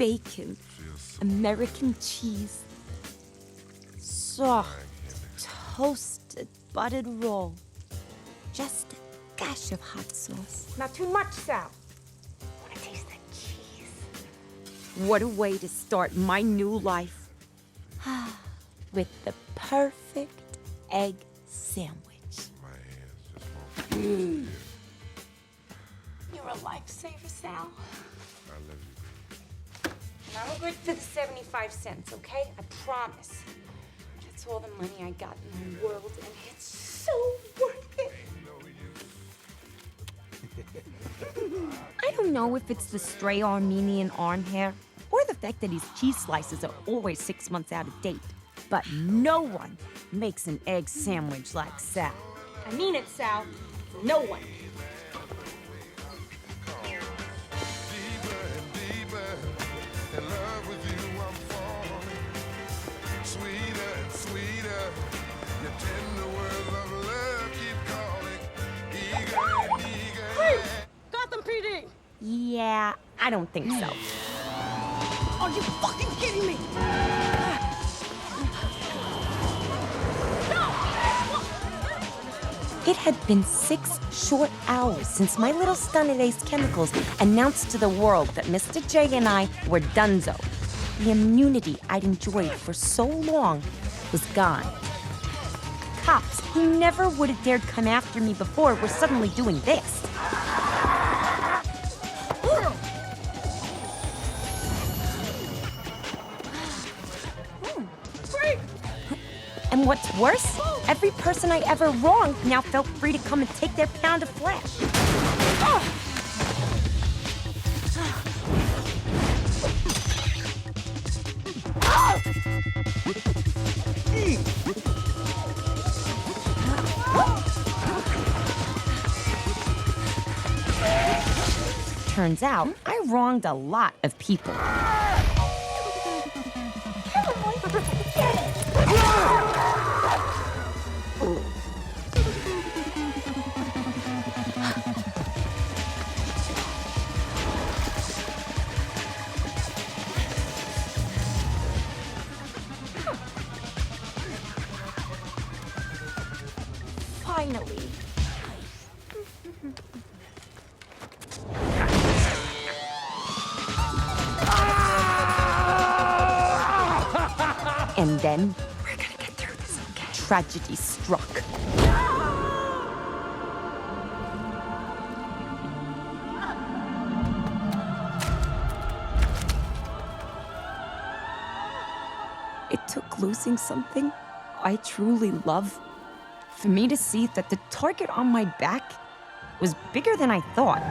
bacon, American cheese, soft, toasted, buttered roll. Just a dash of hot sauce. Not too much, Sal. I want to taste that cheese. What a way to start my new life. With the perfect egg sandwich. You're a lifesaver, Sal. I love you. And I'm good for the 75 cents, okay? I promise. That's all the money I got in the world, and it's so worth it. I don't know if it's the stray Armenian arm hair or the fact that his cheese slices are always 6 months out of date, but no one makes an egg sandwich like Sal. I mean it, Sal. No one. Gotham PD! Yeah, I don't think so. Are you fucking kidding me? It had been 6 short hours since my little stun at Ace Chemicals announced to the world that Mr. J and I were donezo. The immunity I'd enjoyed for so long was gone. Cops who never would have dared come after me before were suddenly doing this. And what's worse, every person I ever wronged now felt free to come and take their pound of flesh. Turns out, I wronged a lot of people. Finally. And then, We're gonna get through this, okay? tragedy struck. It took losing something I truly love for me to see that the target on my back was bigger than I thought.